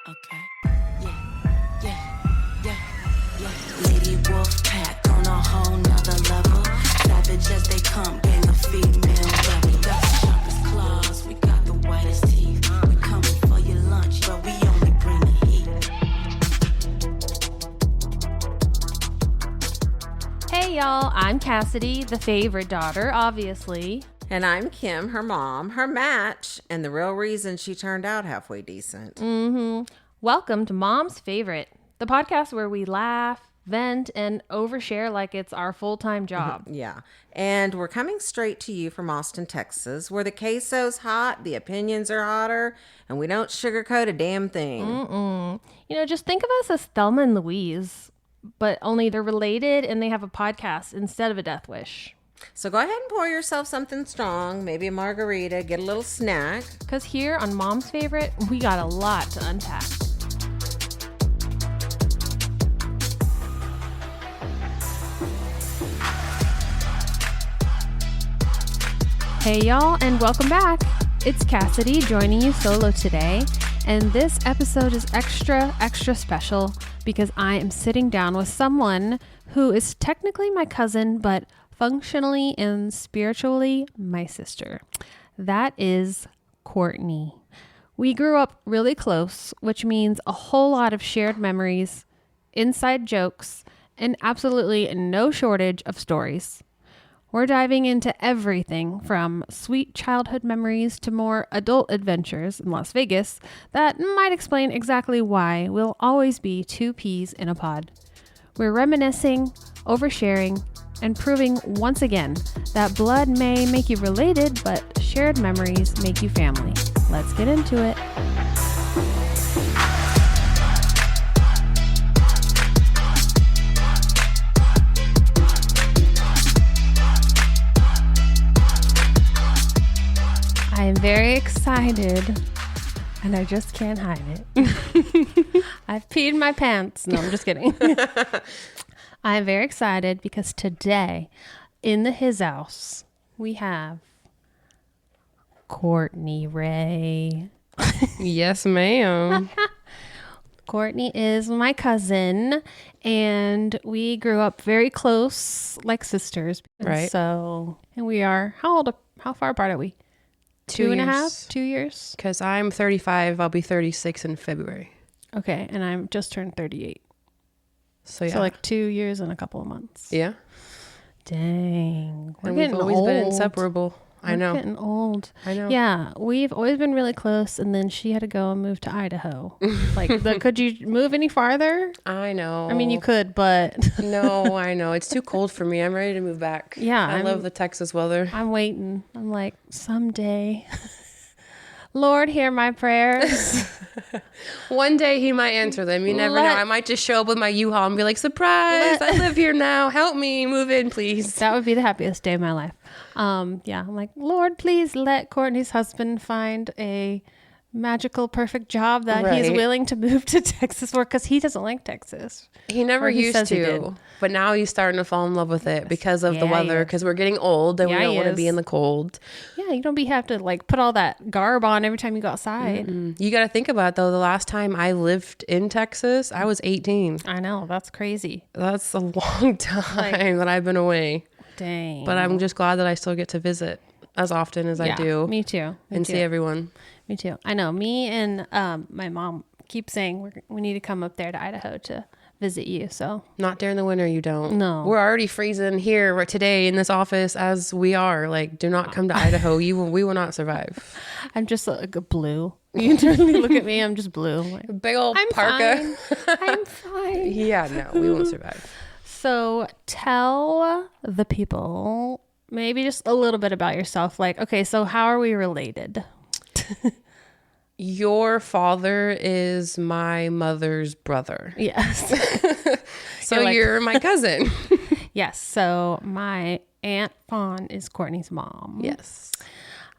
Okay. Yeah. Lady Wolf Pack on a whole nother level. Savage as they come, gang of female rebel. We got the sharpest claws, we got the whitest teeth. We coming for your lunch, but we only bring the heat. Hey y'all, I'm Cassidy, the favorite daughter, obviously. And I'm Kim, her mom, her match, and the real reason she turned out halfway decent. Welcome to Mom's Favorite, the podcast where we laugh, vent, and overshare like it's our full-time job. Yeah. And we're coming straight to you from Austin, Texas, where the queso's hot, the opinions are hotter, and we don't sugarcoat a damn thing. You know, just think of us as Thelma and Louise, but only they're related and they have a podcast instead of a death wish. So go ahead and pour yourself something strong, maybe a margarita, get a little snack. Because here on Mom's Favorite, we got a lot to unpack. Hey y'all, and welcome back. It's Cassidy joining you solo today, and this episode is extra special because I am sitting down with someone who is technically my cousin, but functionally and spiritually my sister. That is Cortnee. We grew up really close, which means a whole lot of shared memories, inside jokes, and absolutely no shortage of stories. We're diving into everything from sweet childhood memories to more adult adventures in Las Vegas that might explain exactly why we'll always be two peas in a pod. We're reminiscing, oversharing, and proving once again that blood may make you related, but shared memories make you family. Let's get into it. I am very excited, and I just can't hide it. I've peed my pants. No, I'm just kidding. I am very excited because today in his house we have Cortnee Ray. Yes, ma'am. Cortnee is my cousin, and we grew up very close, like sisters. Right. So, and we are, how far apart are we? 2 years? Because I'm 35. I'll be 36 in February. Okay, and I'm just turned 38. So, yeah. So like 2 years and a couple of months. Yeah. Dang. We're And getting we've always old. been inseparable. I know. We're getting old. I know. Yeah, we've always been really close, and then she had to go and move to Idaho. Could you move any farther? I know. I mean, you could, but No, I know. It's too cold for me. I'm ready to move back. Yeah, I love the Texas weather. I'm waiting. I'm like, someday, Lord, hear my prayers. One day he might answer them. You never know. I might just show up with my U-Haul and be like, surprise, I live here now. Help me move in, please. That would be the happiest day of my life. Yeah, I'm like, Lord, please let Cortnee's husband find a magical, perfect job that he's Right. willing to move to Texas for, because he doesn't like Texas. He never Or he used says he did. to, but now he's starting to fall in love with it because of the Yeah, he weather, is. because we're getting old and Yeah, we don't he want to is. be in the cold. Yeah, you don't have to like put all that garb on every time you go outside. You got to think about it, though. The last time I lived in Texas, I was 18. I know, that's crazy. That's a long time that I've been away. Dang. But I'm just glad that I still get to visit as often as I do. Me too. And see everyone. Me too. I know. Me and my mom keep saying we need to come up there to Idaho to visit you. So Not during the winter, you don't. No. We're already freezing here right today in this office as we are. Like, do not come to Idaho. We will not survive. I'm just like a blue. You totally look at me. I'm just blue. Like, Big old I'm parka. fine. I'm fine. Yeah, no, we won't survive. So tell the people maybe just a little bit about yourself. Like, okay, so how are we related? Your father is my mother's brother. Yes. So you're my cousin. Yes. So my Aunt Fawn is Cortnee's mom. Yes.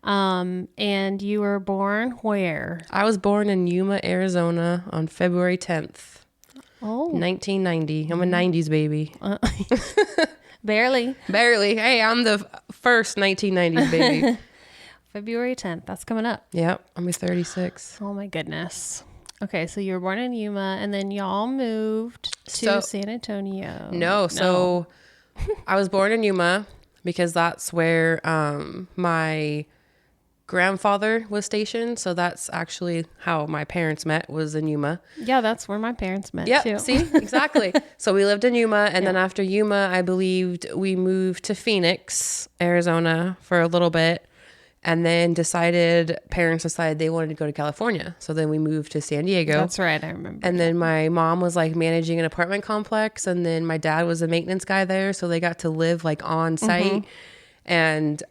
And you were born where? I was born in Yuma, Arizona on February 10th, Oh, 1990. I'm a 90s baby. barely. Barely. Hey, I'm the first 1990s baby. February 10th. That's coming up. Yep. I'm 36. Oh my goodness. Okay, so you were born in Yuma, and then y'all moved to San Antonio. No, so I was born in Yuma because that's where my grandfather was stationed. So that's actually how my parents met, was in Yuma. Yeah, that's where my parents met, Yeah, too. see? Exactly. So we lived in Yuma, and then after Yuma, I believed we moved to Phoenix, Arizona for a little bit. And then parents decided they wanted to go to California. So then we moved to San Diego. That's right, I remember. And then my mom was like managing an apartment complex. And then my dad was a maintenance guy there. So they got to live like on site. And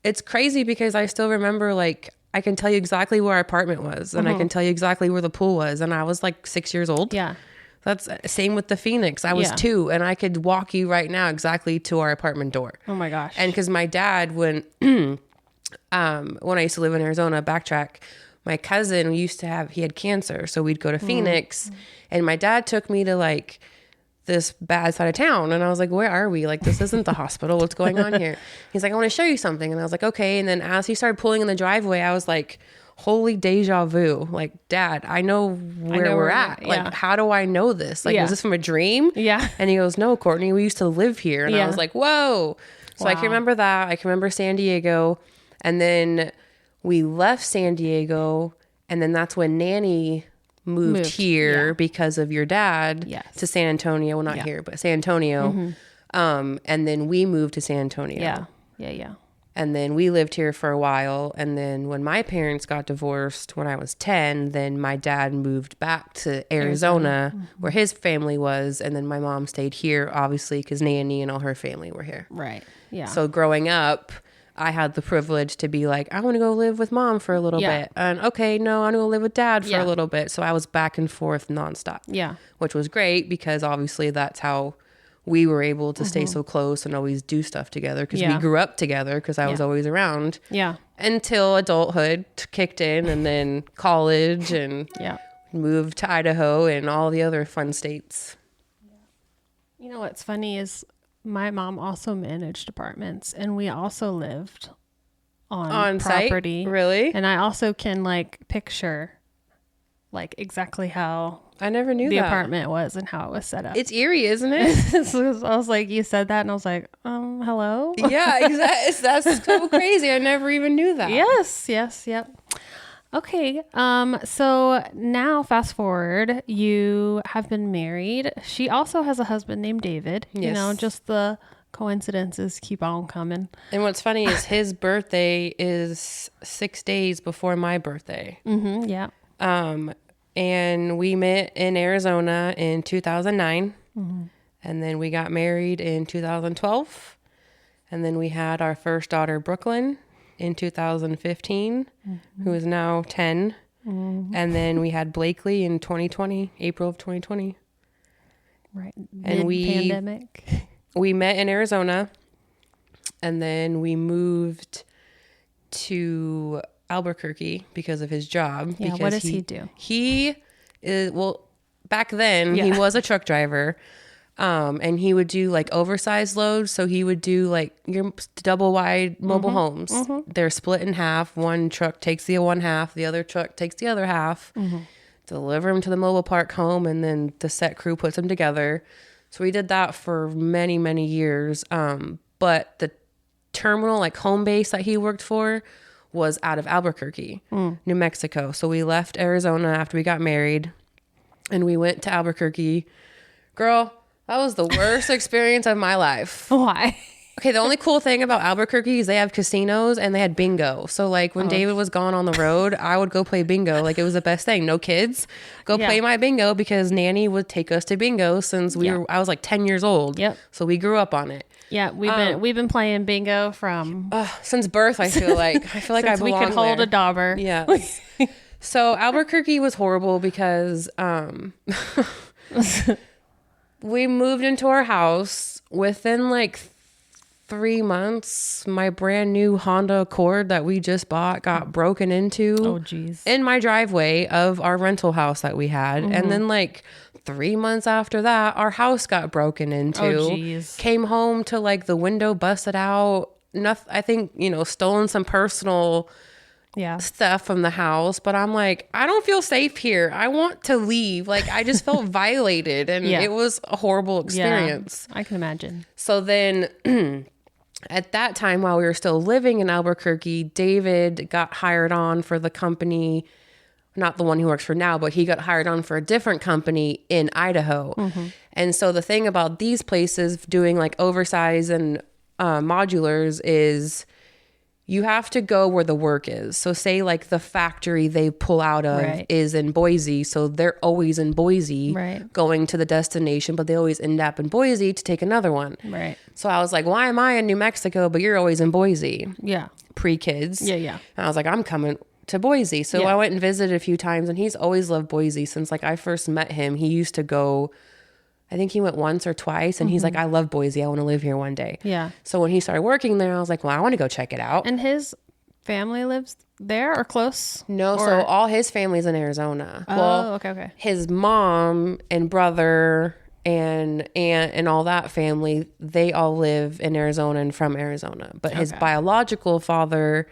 it's crazy because I still remember, like, I can tell you exactly where our apartment was. And I can tell you exactly where the pool was. And I was like 6 years old. Yeah. That's same with the Phoenix. I was 2, and I could walk you right now exactly to our apartment door. Oh my gosh. And because my dad, when I used to live in Arizona, backtrack, my cousin he had cancer. So we'd go to Phoenix, and my dad took me to like this bad side of town. And I was like, where are we? Like, this isn't the hospital. What's going on here? He's like, I want to show you something. And I was like, okay. And then as he started pulling in the driveway, I was like, holy deja vu. Like, Dad, I know where we're at. Yeah. Like, how do I know this? Like, is this from a dream? Yeah. And he goes, no, Cortnee, we used to live here. And I was like, whoa. So I can remember that. I can remember San Diego. And then we left San Diego, and then that's when Nanny moved here because of your dad to San Antonio. Well, not here, but San Antonio. And then we moved to San Antonio. Yeah. And then we lived here for a while. And then when my parents got divorced when I was 10, then my dad moved back to Arizona where his family was. And then my mom stayed here, obviously, because Nanny and all her family were here. Right. Yeah. So growing up, I had the privilege to be like, I want to go live with Mom for a little bit. And okay, no, I want to go live with Dad for a little bit. So I was back and forth nonstop. Yeah. Which was great because obviously that's how we were able to stay so close and always do stuff together because we grew up together because I was always around. Yeah. Until adulthood kicked in, and then college, and moved to Idaho and all the other fun states. You know what's funny is my mom also managed apartments, and we also lived on property. Site? Really? And I also can like picture like exactly how I never knew the that. apartment was and how it was set up. It's eerie, isn't it? So I was like, you said that, and I was like, hello? Yeah, exactly. That's so crazy. I never even knew that. Yes. Yep. Okay. So now fast forward, you have been married. She also has a husband named David. Yes. You know, just the coincidences keep on coming. And what's funny is his birthday is 6 days before my birthday. Mm-hmm. Yeah. And we met in Arizona in 2009. Mm-hmm. And then we got married in 2012. And then we had our first daughter, Brooklyn, in 2015, who is now 10. And then we had Blakely in 2020, April of 2020. Right. And Mid-pandemic. We met in Arizona, and then we moved to Albuquerque because of his job. Yeah, because what does he do? He is, well, back then he was a truck driver. And he would do like oversized loads. So he would do like your double wide mobile homes. Mm-hmm. They're split in half. One truck takes the one half. The other truck takes the other half. Mm-hmm. Deliver them to the mobile park home. And then the set crew puts them together. So we did that for many, many years. But the terminal, like home base that he worked for, was out of Albuquerque, New Mexico. So we left Arizona after we got married. And we went to Albuquerque. Girl, that was the worst experience of my life. Why? Okay, the only cool thing about Albuquerque is they have casinos and they had bingo. So like when David was gone on the road, I would go play bingo. Like it was the best thing. No kids. Go play my bingo because Nanny would take us to bingo since I was like 10 years old. Yep. So we grew up on it. Yeah, we've been playing bingo from since birth, I feel like. I belong we could hold a dauber. Yeah. So Albuquerque was horrible because we moved into our house within like 3 months. My brand new Honda Accord that we just bought got broken into. Oh, geez. In my driveway of our rental house that we had. Mm-hmm. And then like 3 months after that, our house got broken into. Oh, geez. Came home to like the window busted out. Nothing, I think, stolen some personal stuff from the house, but I'm like, I don't feel safe here. I want to leave. Like, I just felt violated, and it was a horrible experience. I can imagine. So then at that time, while we were still living in Albuquerque, David got hired on for the company, not the one he works for now, but he got hired on for a different company in Idaho. And so the thing about these places doing like oversize and modulars is you have to go where the work is. So say like the factory they pull out of is in Boise. So they're always in Boise going to the destination, but they always end up in Boise to take another one. Right. So I was like, why am I in New Mexico, but you're always in Boise? Yeah. Pre-kids. Yeah. And I was like, I'm coming to Boise. So I went and visited a few times, and he's always loved Boise since like I first met him. He used to go, I think he went once or twice, and he's like, I love Boise. I want to live here one day. Yeah. So when he started working there, I was like, well, I want to go check it out. And his family lives there or close? No, so all his family's in Arizona. Oh, okay. His mom and brother and aunt and all that family, they all live in Arizona and from Arizona. But his biological father,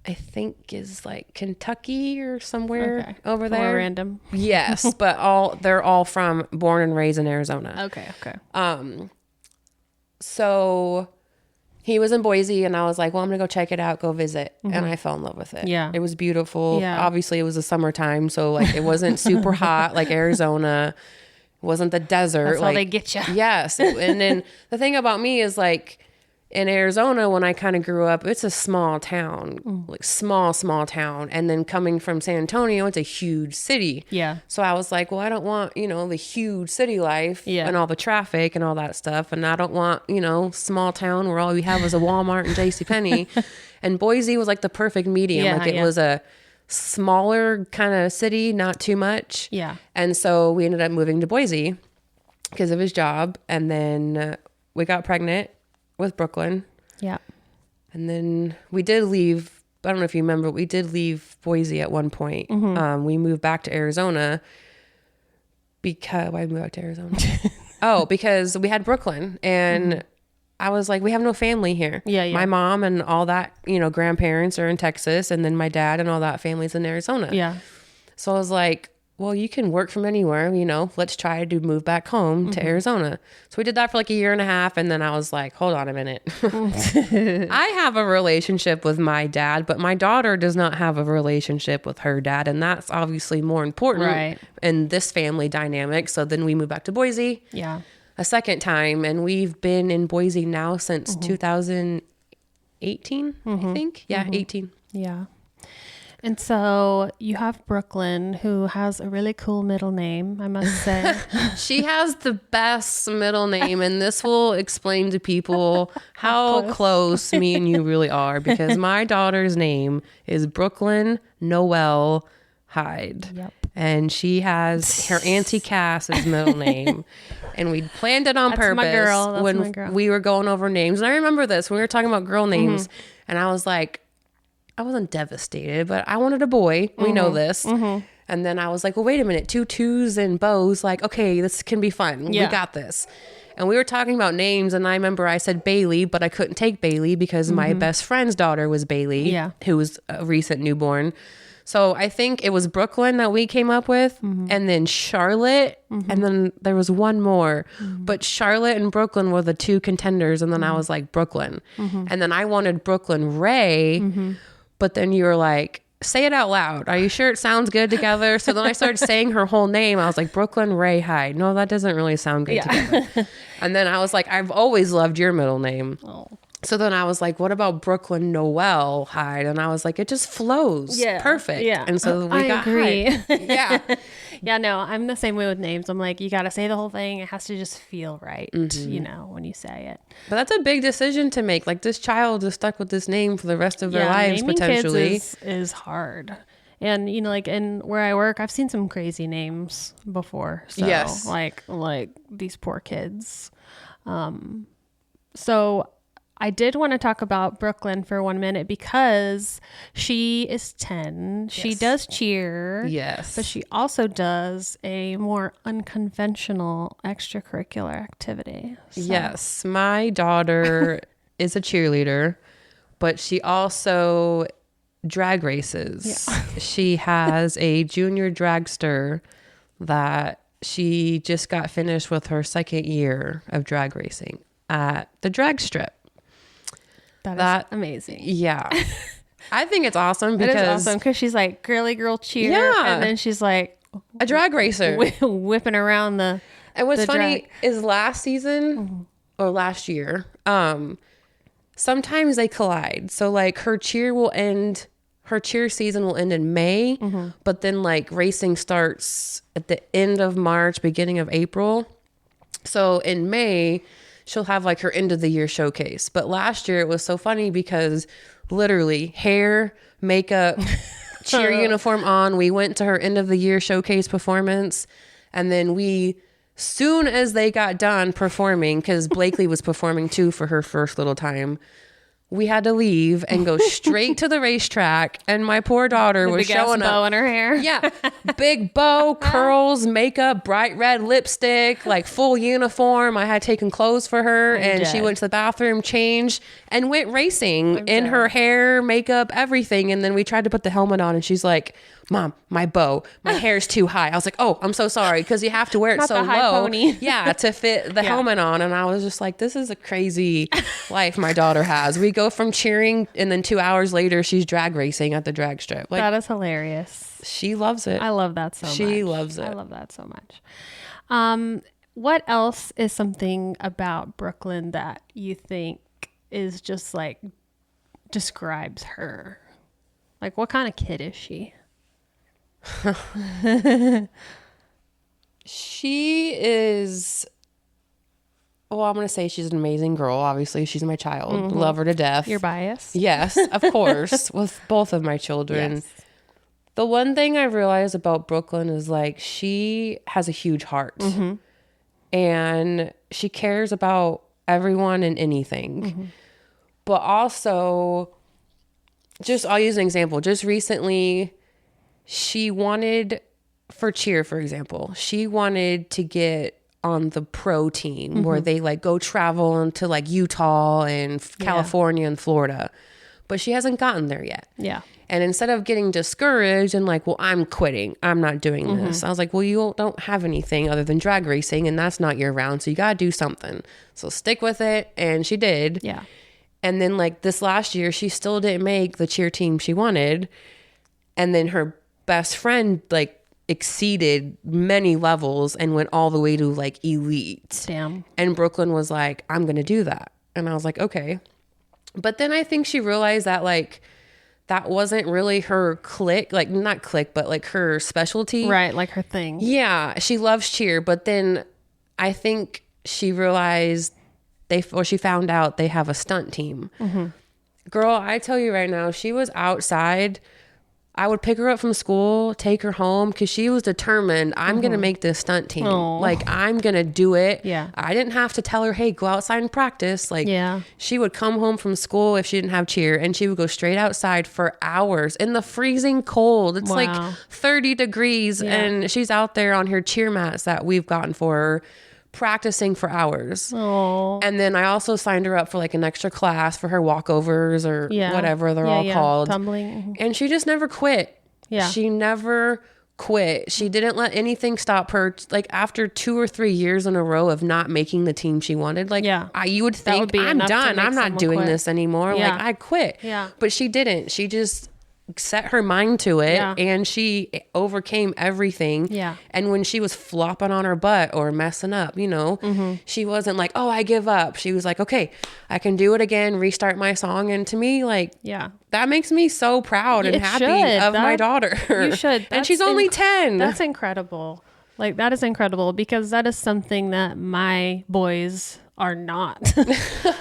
I think, is like Kentucky or somewhere over there. More random. Yes, but they're all born and raised in Arizona. Okay. So he was in Boise, and I was like, well, I'm gonna go check it out, go visit. And I fell in love with it. Yeah. It was beautiful. Yeah. Obviously it was the summertime, so like it wasn't super hot like Arizona. It wasn't the desert. That's how they get you. Yes. And then the thing about me is like, in Arizona, when I kind of grew up, it's a small town, like small town. And then coming from San Antonio, it's a huge city. Yeah. So I was like, well, I don't want, the huge city life and all the traffic and all that stuff. And I don't want, small town where all we have is a Walmart and JCPenney. And Boise was like the perfect medium. Yeah, like it was a smaller kind of city, not too much. Yeah. And so we ended up moving to Boise because of his job. And then we got pregnant with Brooklyn. Yeah. And then we did leave, I don't know if you remember, we did leave Boise at one point. We moved back to Arizona because, why did we move back to Arizona? Because we had Brooklyn, and I was like, we have no family here. Yeah. My mom and all that, grandparents are in Texas, and then my dad and all that family's in Arizona. Yeah. So I was like, well, you can work from anywhere, let's try to move back home to Arizona. So we did that for like a year and a half. And then I was like, hold on a minute. I have a relationship with my dad, but my daughter does not have a relationship with her dad. And that's obviously more important in this family dynamic. So then we moved back to Boise a second time. And we've been in Boise now since 2018, I think. Yeah, 18. Yeah. And so you have Brooklyn, who has a really cool middle name, I must say. She has the best middle name, and this will explain to people how close me and you really are, because my daughter's name is Brooklyn Noelle Hyde. Yep. And she has her Auntie Cass's middle name. And we planned it on purpose when we were going over names. And I remember this, when we were talking about girl names, and I was like, I wasn't devastated, but I wanted a boy. We know this. And then I was like, well, wait a minute. 2 twos and bows. Like, okay, this can be fun. Yeah. We got this. And we were talking about names. And I remember I said Bailey, but I couldn't take Bailey because my best friend's daughter was Bailey, who was a recent newborn. So I think it was Brooklyn that we came up with, and then Charlotte, and then there was one more. But Charlotte and Brooklyn were the 2 contenders. And then I was like, Brooklyn. And then I wanted Brooklyn Ray. But then you were like, say it out loud. Are you sure it sounds good together? So then I started saying her whole name. I was like, Brooklyn Ray Hyde. No, that doesn't really sound good together. And then I was like, I've always loved your middle name. Oh. So then I was like, what about Brooklyn Noelle Hyde? And I was like, it just flows. Yeah. Perfect. Yeah. And so we got Hyde. Yeah. Yeah, no, I'm the same way with names. I'm like, you got to say the whole thing. It has to just feel right, when you say it. But that's a big decision to make. Like, this child is stuck with this name for the rest of their lives, potentially. Kids is hard. And, like, in where I work, I've seen some crazy names before. So, yes. Like these poor kids. So I did want to talk about Brooklyn for 1 minute because she is 10. Yes. She does cheer. Yes. But she also does a more unconventional extracurricular activity. So. Yes. My daughter is a cheerleader, but she also drag races. She has a junior dragster that she just got finished with her second year of drag racing at the drag strip. That is amazing. Yeah. I think it's awesome because... It is awesome because she's like girly girl cheer. Yeah. And then she's like... a drag racer. Whipping around the... And what's funny drag. is last season or last year, sometimes they collide. So like her cheer season will end in May, but then like racing starts at the end of March, beginning of April. So in May, she'll have like her end of the year showcase. But last year it was so funny because literally hair, makeup, cheer uniform on. We went to her end of the year showcase performance, and then soon as they got done performing, because Blakely was performing too for her first little time, we had to leave and go straight to the racetrack. And my poor daughter was showing up. bow in her hair. Yeah. Big bow, curls, makeup, bright red lipstick, like full uniform. I had taken clothes for her, and she went to the bathroom, changed, and went racing in her hair, makeup, everything. And then we tried to put the helmet on, and she's like, Mom, my bow, my hair's too high. I was like, oh, I'm so sorry, because you have to wear it Not so the high low. pony. Yeah, to fit the helmet on. And I was just like, this is a crazy life my daughter has. We go from cheering, and then 2 hours later, she's drag racing at the drag strip. Like, that is hilarious. she loves it. I love that so much. She loves it. I love that so much. What else is something about Brooklyn that you think is just like describes her? Like, what kind of kid is she? She is, well, I'm going to say she's an amazing girl. Obviously, she's my child. Love her to death. You're biased? Yes, of course, with both of my children. Yes. The one thing I realized about Brooklyn is like she has a huge heart, and she cares about everyone and anything. But also, just I'll use an example. Just recently, she wanted, for cheer, for example, she wanted to get on the pro team where they like go travel into like Utah and California and Florida, but she hasn't gotten there yet. Yeah. And instead of getting discouraged and like, well, I'm quitting, I'm not doing this. I was like, well, you don't have anything other than drag racing, and that's not year round. So you got to do something. So stick with it. And she did. Yeah. And then like this last year, she still didn't make the cheer team she wanted. And then her best friend like exceeded many levels and went all the way to like elite. Damn. And Brooklyn was like, I'm going to do that. And I was like, okay. But then I think she realized that like, that wasn't really her clique, like not clique, but like her specialty. Right. Like her thing. Yeah. She loves cheer. But then I think she realized she found out they have a stunt team. Girl, I tell you right now, she was outside. I would pick her up from school, take her home, because she was determined, I'm going to make this stunt team. Aww. Like, I'm going to do it. Yeah. I didn't have to tell her, hey, go outside and practice. Like, she would come home from school if she didn't have cheer, and she would go straight outside for hours in the freezing cold. It's like 30 degrees, and she's out there on her cheer mats that we've gotten for her, practicing for hours. Oh. And then I also signed her up for like an extra class for her walkovers or whatever they're all called. Tumbling. And she just never quit. Yeah. She never quit. She didn't let anything stop her. Like after 2 or 3 years in a row of not making the team she wanted, like you would think, would be I'm enough to done. make I'm not someone doing quit. this anymore. Yeah. Like I quit. Yeah. But she didn't. She just set her mind to it and she overcame everything. Yeah. And when she was flopping on her butt or messing up, you know, she wasn't like, oh, I give up. She was like, okay, I can do it again, restart my song. And to me, like, that makes me so proud and happy of my daughter. You should. And she's only 10. That's incredible. Like, that is incredible, because that is something that my boys are not.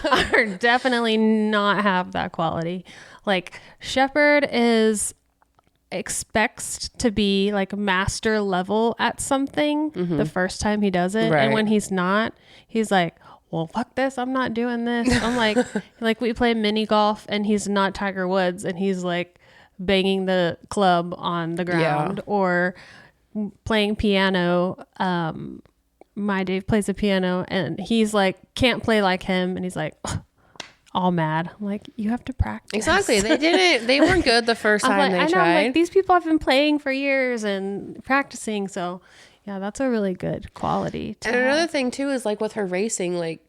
Are definitely not have that quality. Like, Shepherd expects to be like master level at something the first time he does it. Right. And when he's not, he's like, well, fuck this. I'm not doing this. I'm like we play mini golf and he's not Tiger Woods and he's like banging the club on the ground or playing piano. My Dave plays the piano and he's like, can't play like him. And he's like, all mad. I'm like, you have to practice. Exactly. They weren't good the first time they tried. I'm like, these people have been playing for years and practicing. So yeah, that's a really good quality. And another thing too is like with her racing, like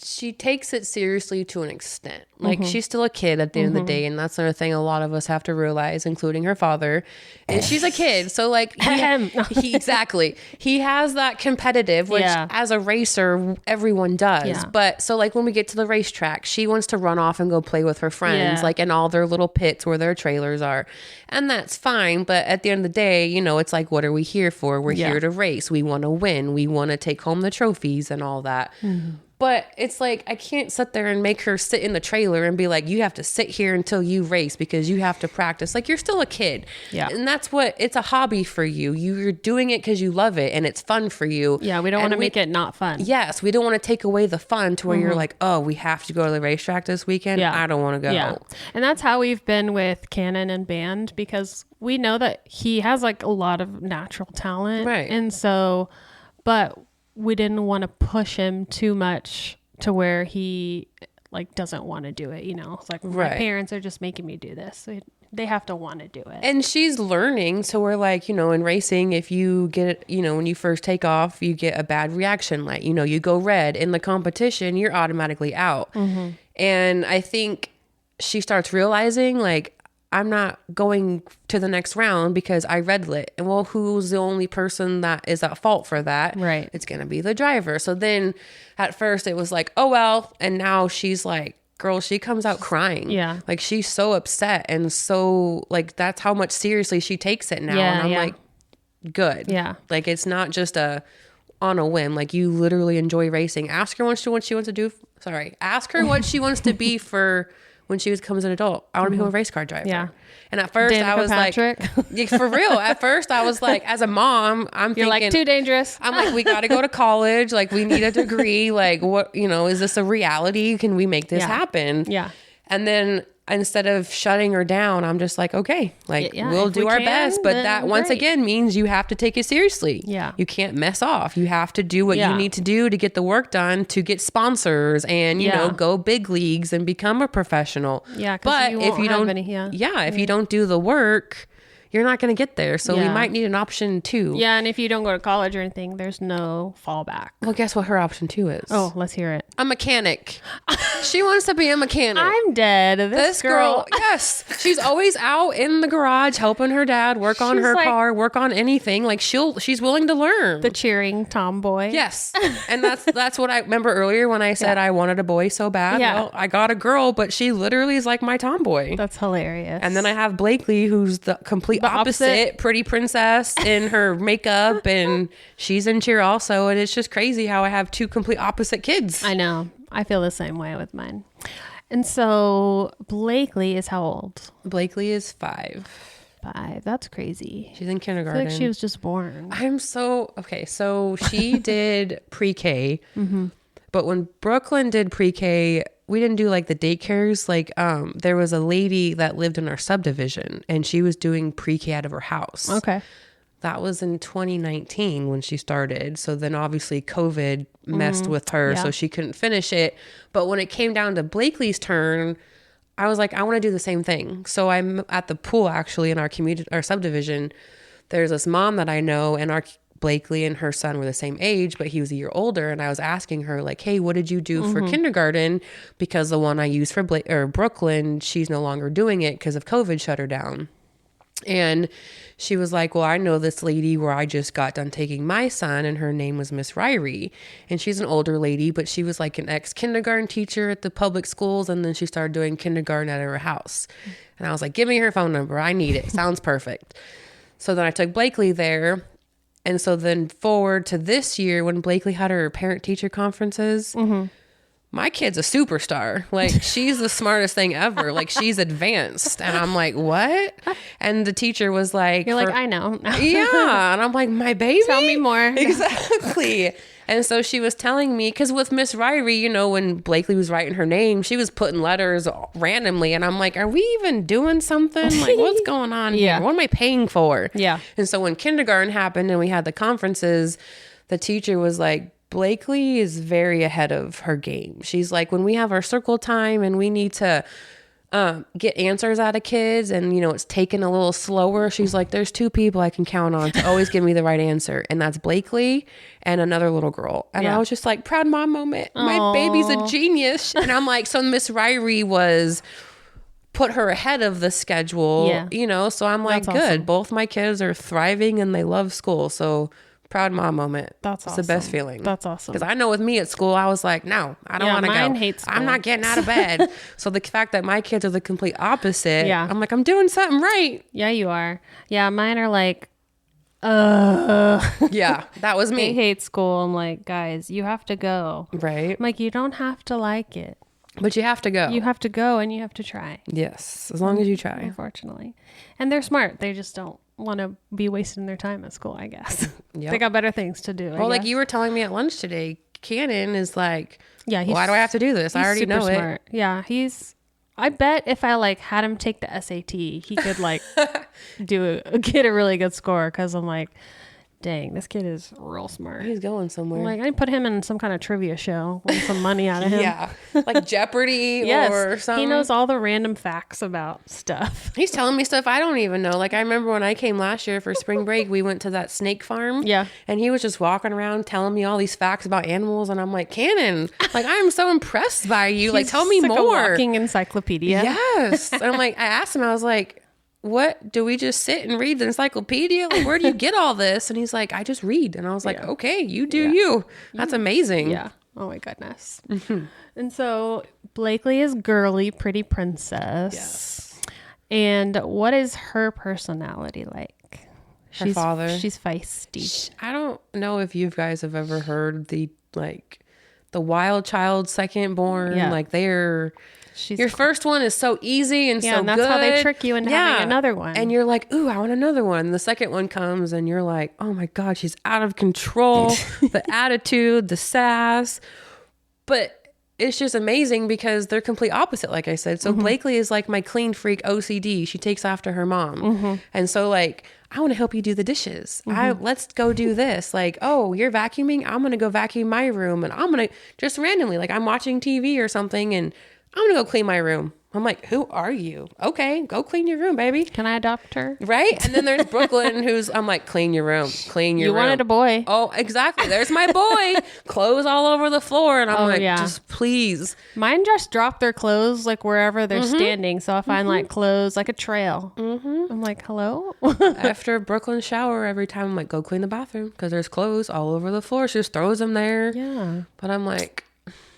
she takes it seriously to an extent. Like she's still a kid at the end of the day. And that's another thing a lot of us have to realize, including her father, is she's a kid. So like exactly. He has that competitive, which as a racer, everyone does. Yeah. But so like when we get to the racetrack, she wants to run off and go play with her friends, like in all their little pits where their trailers are. And that's fine. But at the end of the day, you know, it's like, what are we here for? We're here to race. We want to win. We want to take home the trophies and all that. But it's like, I can't sit there and make her sit in the trailer and be like, you have to sit here until you race because you have to practice. Like, you're still a kid. Yeah. And that's what, it's a hobby for you. You're doing it because you love it and it's fun for you. Yeah, we don't want to make it not fun. Yes, we don't want to take away the fun to where you're like, oh, we have to go to the racetrack this weekend. I don't want to go. Yeah. And that's how we've been with Cannon and Band, because we know that he has like a lot of natural talent. Right. And so, but we didn't want to push him too much to where he like doesn't want to do it. You know, it's like my parents are just making me do this. So they have to want to do it. And she's learning. So we're like, you know, in racing, if you get, you know, when you first take off, you get a bad reaction light, you know, you go red in the competition, you're automatically out. And I think she starts realizing like, I'm not going to the next round because I red lit. And well, who's the only person that is at fault for that? Right. It's going to be the driver. So then at first it was like, oh, well, and now she's like, girl, she comes out crying. Yeah. Like she's so upset. And so like, that's how much seriously she takes it now. And I'm like, good. Yeah. Like, it's not just on a whim. Like, you literally enjoy racing. Ask her what she wants to do. Ask her what she wants to be for when she becomes an adult. I want to become a race car driver. Yeah. And at first I was like, for real. At first I was like, as a mom, I'm thinking, like, too dangerous. I'm like, we got to go to college. Like, we need a degree. Like, what, you know, is this a reality? Can we make this happen? Yeah. And then instead of shutting her down, I'm just like, okay, like we'll do our best. But that once again means you have to take it seriously. Yeah. You can't mess off. You have to do what you need to do to get the work done, to get sponsors and, you know, go big leagues and become a professional. Yeah. But if you don't, if you don't do the work, you're not going to get there. So we might need an option 2. Yeah. And if you don't go to college or anything, there's no fallback. Well, guess what her option 2 is? Oh, let's hear it. A mechanic. She wants to be a mechanic. I'm dead. This girl. Yes. She's always out in the garage helping her dad work on her car, work on anything. Like, she's willing to learn. The cheering tomboy. Yes. And that's what I remember earlier when I said I wanted a boy so bad. Yeah. Well, I got a girl, but she literally is like my tomboy. That's hilarious. And then I have Blakely, who's the complete opposite pretty princess in her makeup, and she's in cheer also. And it's just crazy how I have 2 complete opposite kids. I know. I feel the same way with mine. And so Blakely is how old? Blakely is 5. 5. That's crazy. She's in kindergarten. I feel like she was just born. So she did pre-K, but when Brooklyn did pre-K, we didn't do like the daycares. Like, there was a lady that lived in our subdivision and she was doing pre-K out of her house. Okay. That was in 2019 when she started. So then obviously COVID messed with her, so she couldn't finish it. But when it came down to Blakely's turn, I was like, I want to do the same thing. So I'm at the pool actually in our community, our subdivision. There's this mom that I know, and our Blakely and her son were the same age, but he was a year older. And I was asking her like, hey, what did you do for kindergarten? Because the one I used for Brooklyn, she's no longer doing it because of COVID shut her down. And she was like, well, I know this lady where I just got done taking my son, and her name was Miss Ryrie. And she's an older lady, but she was like an ex-kindergarten teacher at the public schools. And then she started doing kindergarten at her house. And I was like, give me her phone number. I need it. Sounds perfect. So then I took Blakely there. And so then forward to this year when Blakely had her parent-teacher conferences, my kid's a superstar. Like, she's the smartest thing ever. Like, she's advanced. And I'm like, what? And the teacher was like... You're like, I know. Yeah. And I'm like, my baby? Tell me more. Exactly. And so she was telling me, because with Miss Ryrie, you know, when Blakely was writing her name, she was putting letters randomly. And I'm like, are we even doing something? Like, what's going on here? What am I paying for? Yeah. And so when kindergarten happened and we had the conferences, the teacher was like, Blakely is very ahead of her game. She's like, when we have our circle time and we need to get answers out of kids and, you know, it's taken a little slower, she's like, there's 2 people I can count on to always give me the right answer. And that's Blakely and another little girl. And I was just like, proud mom moment. My baby's a genius. And I'm like, so Miss Ryrie was put her ahead of the schedule, you know? So I'm like, That's good. awesome. Both my kids are thriving and they love school. So proud mom moment. That's It's awesome. the best feeling. That's awesome. Because I know with me at school, I was like, no, I don't want to go. mine hates I'm school. not getting out of bed. So the fact that my kids are the complete opposite, Yeah. I'm like, I'm doing something right. Yeah, you are. Yeah, mine are like, Yeah, that was they me. hate school. I'm like, guys, you have to go. Right. I'm like, you don't have to like it. But you have to go. You have to go and you have to try, Yes, as long as you try. unfortunately. And they're smart. They just don't want to be wasting their time at school, I guess. Yep. They got better things to do. Well, like you were telling me at lunch today, Cannon is like, Yeah, why do I have to do this? I he's already super know it. smart. Yeah, I bet if I like had him take the SAT, he could like get a really good score. Cause I'm like, dang, this kid is real smart. He's going somewhere. I'm like, I put him in some kind of trivia show, win some money out of him. Yeah, like Jeopardy Yes, or something. he knows all the random facts about stuff. He's telling me stuff I don't even know. Like I remember when I came last year for spring break, we went to that snake farm. Yeah. And he was just walking around telling me all these facts about animals. And I'm like, Cannon, like I'm so impressed by you. Like tell me He's like a more. walking encyclopedia. Yes. And I'm like, I asked him, I was like, what, do we just sit and read the encyclopedia? Like, where do you get all this? And he's like, I just read. And I was like, okay, you do you. That's amazing. Yeah. Oh my goodness. And so Blakely is girly, pretty princess. Yes. And what is her personality like? Her father. She's feisty. I don't know if you guys have ever heard the wild child second born. Yeah. Like they're... She's Your first one is so easy and so and that's good. how they trick you into having another one. And you're like, ooh, I want another one. The second one comes and you're like, oh my God, she's out of control. The attitude, the sass. But it's just amazing because they're complete opposite, like I said. So Blakely is like my clean freak OCD. She takes after her mom. And so like, I want to help you do the dishes. Let's go do this. Like, oh, you're vacuuming? I'm going to go vacuum my room. And I'm going to just randomly, like I'm watching TV or something and I'm going to go clean my room. I'm like, who are you? Okay, go clean your room, baby. Can I adopt her? Right? And then there's Brooklyn I'm like, clean your room, clean your room. You wanted a boy. Oh, exactly. There's my boy. Clothes all over the floor. And I'm like, just please. Mine just drop their clothes like wherever they're standing. So I find like clothes, like a trail. I'm like, hello? After Brooklyn shower, every time I'm like, go clean the bathroom because there's clothes all over the floor. She just throws them there. Yeah. But I'm like,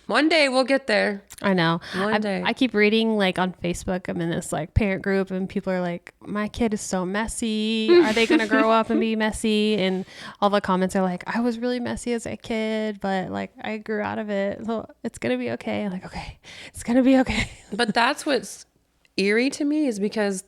one day we'll get there. I know. One day. I keep reading like on Facebook. I'm in this like parent group and people are like, my kid is so messy. Are they going to grow up and be messy? And all the comments are like, I was really messy as a kid, but like I grew out of it. So it's going to be okay. I'm like, okay, it's going to be okay. But that's what's eerie to me is because,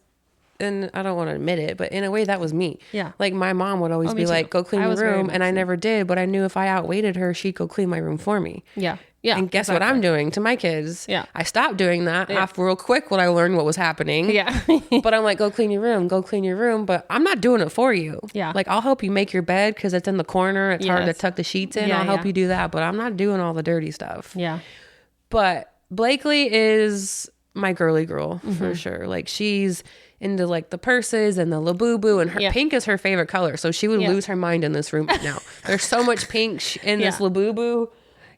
and I don't want to admit it, but in a way that was me. Yeah. Like my mom would always me be too. like, go clean I your was very room. And I messy. never did, but I knew if I outweighted her, she'd go clean my room for me. Yeah. Yeah. And guess what I'm doing to my kids? Yeah. I stopped doing that after real quick when I learned what was happening. Yeah. But I'm like, go clean your room, go clean your room. But I'm not doing it for you. Yeah. Like I'll help you make your bed because it's in the corner. It's hard to Yes. tuck the sheets in. Yeah, I'll help yeah. you do that. But I'm not doing all the dirty stuff. Yeah. But Blakely is my girly girl for sure. Like she's into like the purses and the Labubu and her pink is her favorite color. So she would lose her mind in this room right now. There's so much pink in this Labubu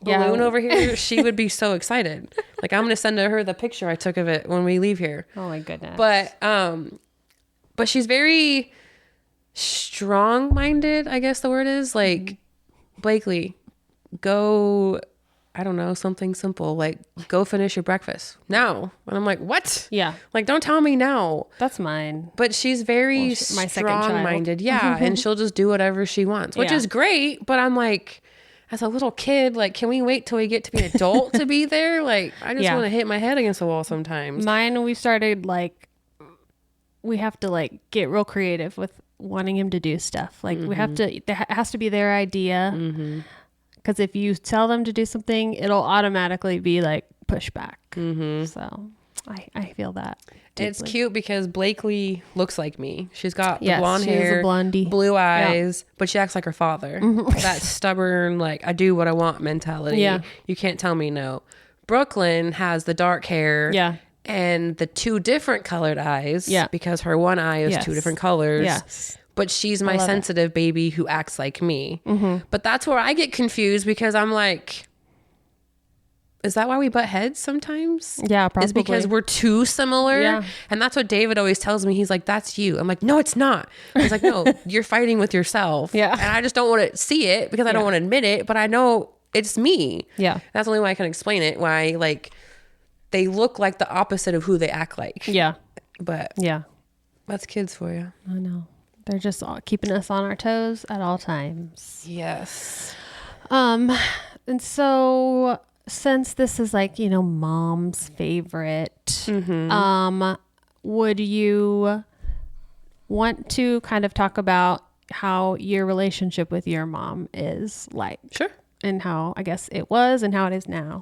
balloon over here. She would be so excited. Like I'm going to send her the picture I took of it when we leave here. Oh my goodness. But she's very strong-minded, I guess the word is. Like Blakely, go, I don't know, something simple. Like, go finish your breakfast now. And I'm like, what? Yeah. Like, don't tell me now. That's mine. But she's very my second child. strong-minded. Yeah. And she'll just do whatever she wants, which Yeah. is great. But I'm like, as a little kid, like, can we wait till we get to be an adult to be there? Like, I just want to hit my head against the wall sometimes. Mine, we started like, we have to like get real creative with wanting him to do stuff. Like we have to, there has to be their idea. Because if you tell them to do something, it'll automatically be like pushback. So I feel that. It's deeply. cute because Blakely looks like me. She's got the Yes, blonde she is a hair, blondie. blue eyes, but she acts like her father. That stubborn, like, I do what I want mentality. Yeah. You can't tell me no. Brooklyn has the dark hair. Yeah. And the 2 different colored eyes. Yeah. Because her one eye is Yes. 2 different colors. Yes. But she's my love it. sensitive baby who acts like me. But that's where I get confused because I'm like, is that why we butt heads sometimes? Yeah, probably. Is because we're too similar. Yeah. And that's what David always tells me. He's like, that's you. I'm like, no, it's not. He's like, no, you're fighting with yourself. Yeah. And I just don't want to see it because I don't want to admit it, but I know it's me. Yeah. That's the only way I can explain it. Why, like, they look like the opposite of who they act like. Yeah. But Yeah. that's kids for you. I know. They're just keeping us on our toes at all times. Yes. And so since this is like, mom's favorite, would you want to kind of talk about how your relationship with your mom is like? Sure. And how, I guess, it was and how it is now.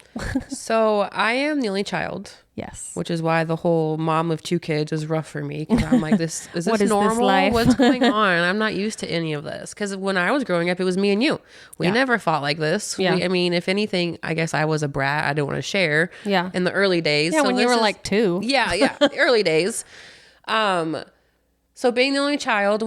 So I am the only child. Yes. Which is why the whole mom of 2 kids is rough for me. Because I'm like, is this What is this normal? life? What's going on? I'm not used to any of this. Because when I was growing up, it was me and you. We never fought like this. Yeah. I mean, if anything, I guess I was a brat. I didn't want to share. Yeah. In the early days. Yeah, So when you this were is- like 2. Yeah. Early days. So being the only child,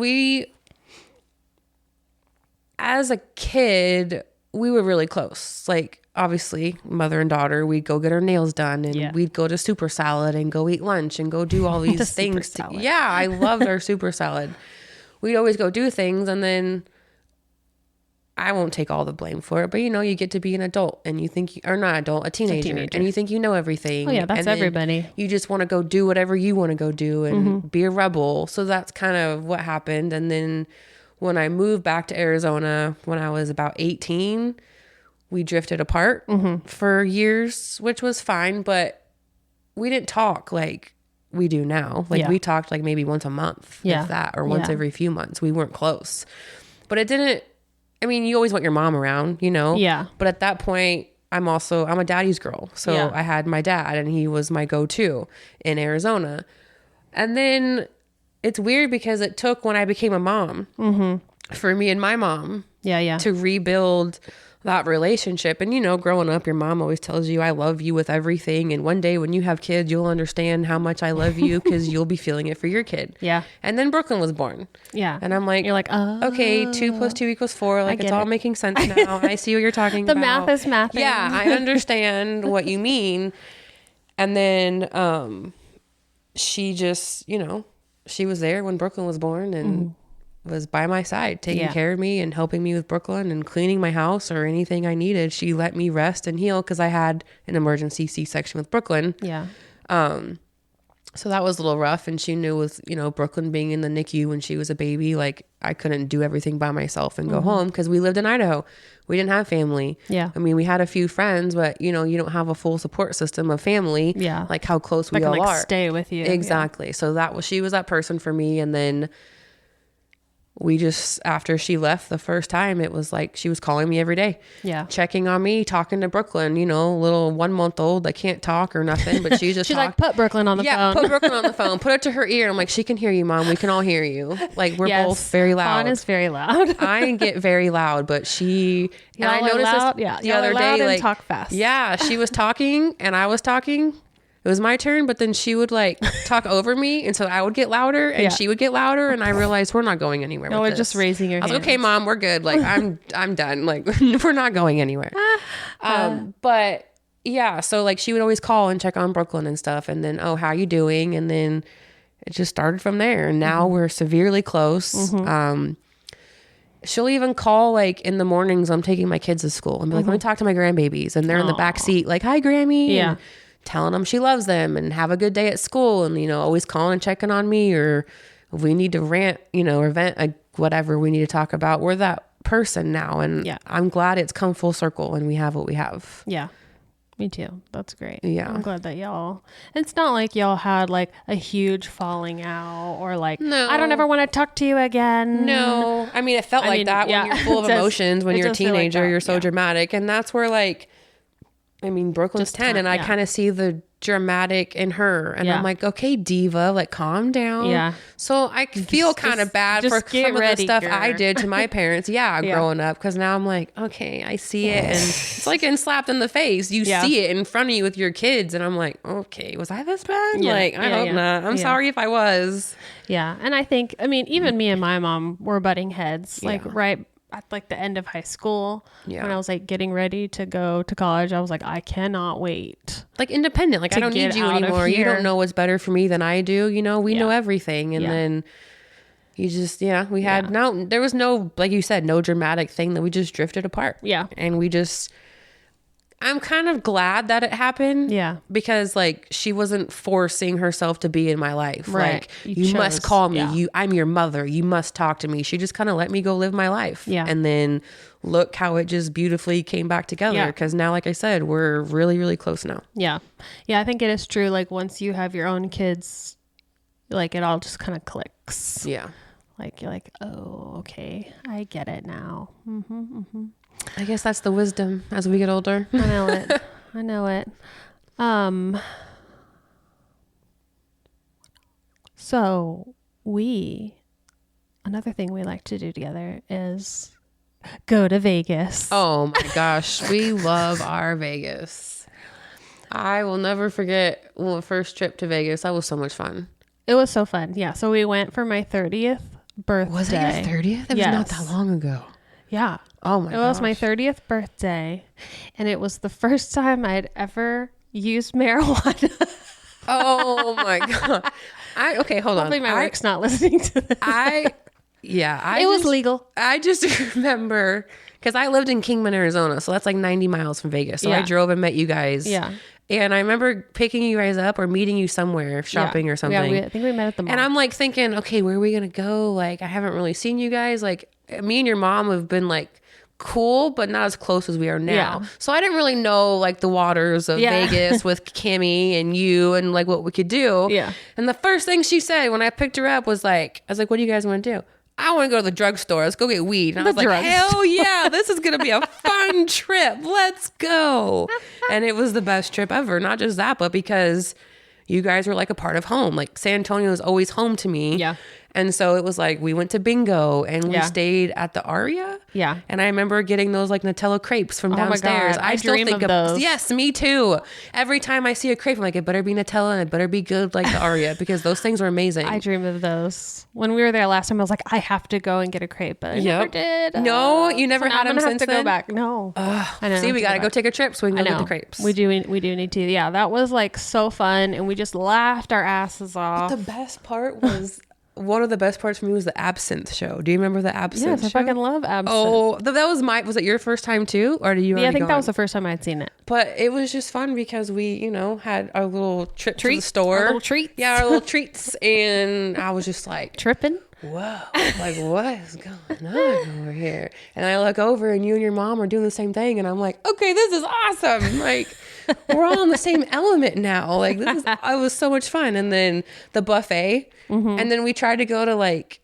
as a kid, we were really close. Like, obviously, mother and daughter, we'd go get our nails done and we'd go to Super Salad and go eat lunch and go do all these things. Super Salad. Yeah, I loved our Super Salad. We'd always go do things, and then I won't take all the blame for it, but you get to be an adult and you think, or not adult, a teenager, and you think you know everything. Oh, yeah, that's and then everybody. You just want to go do whatever you want to go do and be a rebel. So that's kind of what happened. And then when I moved back to Arizona when I was about 18, we drifted apart for years, which was fine, but we didn't talk like we do now. Like we talked like maybe once a month, if that, or once every few months. We weren't close, but it didn't, I mean, you always want your mom around, Yeah. but at that point I'm a daddy's girl. So I had my dad and he was my go-to in Arizona. And then it's weird because it took when I became a mom for me and my mom to rebuild that relationship. And growing up, your mom always tells you, I love you with everything. And one day when you have kids, you'll understand how much I love you because you'll be feeling it for your kid. Yeah. And then Brooklyn was born. Yeah. And I'm like, you're like, oh, okay, 2 + 2 = 4. Like, it's all making sense now. I see what you're talking The about. math is mathing. Yeah, I understand what you mean. And then she just, she was there when Brooklyn was born and was by my side, taking care of me and helping me with Brooklyn and cleaning my house or anything I needed. She let me rest and heal because I had an emergency C-section with Brooklyn. Yeah. So that was a little rough. And she knew with, Brooklyn being in the NICU when she was a baby, like I couldn't do everything by myself and go home because we lived in Idaho. We didn't have family. Yeah. I mean, we had a few friends, but you don't have a full support system of family. Yeah. Like how close we I can all are. stay with you. Exactly. So she was that person for me. And then we just, after she left the first time, it was like she was calling me every day. Yeah. Checking on me, talking to Brooklyn, little 1-month-old that can't talk or nothing, but she just She's like, put Brooklyn on the phone. put Brooklyn on the phone. Put it to her ear. I'm like, she can hear you, Mom. We can all hear you. Like, we're both very loud. Fawn is very loud. I get very loud, but she, and I noticed loud, this the y'all other are loud day, and like, talk fast. yeah, she was talking and I was talking. It was my turn, but then she would like talk over me, and so I would get louder, and she would get louder, and I realized we're not going anywhere. No, with we're this. just raising your I was hands. like, okay, Mom, we're good. Like I'm done. Like we're not going anywhere. But yeah, so like she would always call and check on Brooklyn and stuff, and then how you doing? And then it just started from there, and now we're severely close. She'll even call like in the mornings. I'm taking my kids to school and be like, let me talk to my grandbabies, and they're in the back seat, like, hi, Grammy. Yeah. And telling them she loves them and have a good day at school, and always calling and checking on me, or if we need to rant, or vent, whatever we need to talk about, we're that person now. And I'm glad it's come full circle and we have what we have. Yeah, me too. That's great. Yeah, I'm glad that it's not like y'all had like a huge falling out or like, no, I don't ever want to talk to you again. No, I mean, it felt like that when you're full of emotions, when you're a teenager, you're so dramatic. And that's where like I mean, Brooklyn's Just 10 time, and I yeah. kind of see the dramatic in her and Yeah. I'm like, okay, diva, like calm down. Yeah. So I feel kind of bad for just get some of the ready, stuff girl. I did to my parents. Yeah, Yeah. growing up. Because now I'm like, okay, I see it. And it's like getting slapped in the face. You Yeah. see it in front of you with your kids. And I'm like, okay, was I this bad? Yeah. Like, I Yeah, hope yeah. not. I'm Yeah. sorry if I was. Yeah. And I think, I mean, even me and my mom were butting heads, like Yeah. right at like the end of high school. Yeah. When I was like getting ready to go to college, I was like, I cannot wait. Like independent. Like, I don't need get you out of anymore. You here. don't know what's better for me than I do. You know, we know Yeah. everything. And Yeah. then you just, we had Yeah. no, there was no, like you said, no dramatic thing that we just drifted apart. Yeah. And we just, I'm kind of glad that it happened. Yeah. Because like she wasn't forcing herself to be in my life. Right. Like You you must chose. call me. Yeah. I'm your mother. You must talk to me. She just kind of let me go live my life. Yeah. And then look how it just beautifully came back together. Yeah. Because now, like I said, we're really, really close now. Yeah. Yeah. I think it is true. Like once you have your own kids, like it all just kind of clicks. Yeah. Like you're like, oh, okay. I get it now. I guess that's the wisdom as we get older. I know it. I know it. So another thing we like to do together is go to Vegas. Oh my gosh. We love our Vegas. I will never forget the first trip to Vegas. That was so much fun. It was so fun. Yeah. So we went for my 30th birthday. Was it your 30th? It was not that long ago. Yeah. Oh my It was my gosh. 30th birthday, and it was the first time I'd ever used marijuana. Oh my God. Okay, hold on. Hopefully my work's not listening to this. It was legal. I just remember because I lived in Kingman, Arizona, so that's like 90 miles from Vegas. So I Yeah. drove and met you guys. Yeah. And I remember picking you guys up or meeting you somewhere, shopping Yeah. or something. Yeah, I think we met at the mall. And I'm like thinking, okay, where are we gonna go? Like, I haven't really seen you guys. Like, me and your mom have been like cool, but not as close as we are now. Yeah. So I didn't really know like the waters of Yeah. Vegas with Kimmy and you and like what we could do. Yeah. And the first thing she said when I picked her up was like, I was like, what do you guys want to do? I want to go to the drugstore. Let's go get weed. And I was like, drugstore. hell yeah, this is going to be a fun trip. Let's go. And it was the best trip ever. Not just that, but because you guys were like a part of home. Like San Antonio is always home to me. Yeah. And so it was like we went to bingo and we Yeah. stayed at the Aria. Yeah. And I remember getting those like Nutella crepes from Oh my downstairs. God, I dream of those. Yes, me too. Every time I see a crepe, I'm like, it better be Nutella and it better be good like the Aria because those things were amazing. I dream of those. When we were there last time, I was like, I have to go and get a crepe, but I never Yep. did. No, you never So now had I'm them gonna since have to then? go back. No. I know. See, we got to go take a trip so we can I go know. get the crepes. We do need to. Yeah, that was like so fun, and we just laughed our asses off. The best part was one of the best parts for me was the absinthe show. Do you remember the absinthe Yes, I show? fucking love absinthe. Oh, was it your first time too? Or did you yeah, I already think go that on? was the first time I'd seen it. But it was just fun because we, had our little trip to the store. Our little treats. Yeah, our little treats. And I was just like, Tripping. whoa, like what is going on over here? And I look over and you and your mom are doing the same thing. And I'm like, okay, this is awesome. Like we're all in the same element now. Like it was so much fun. And then the buffet. And then we tried to go to like,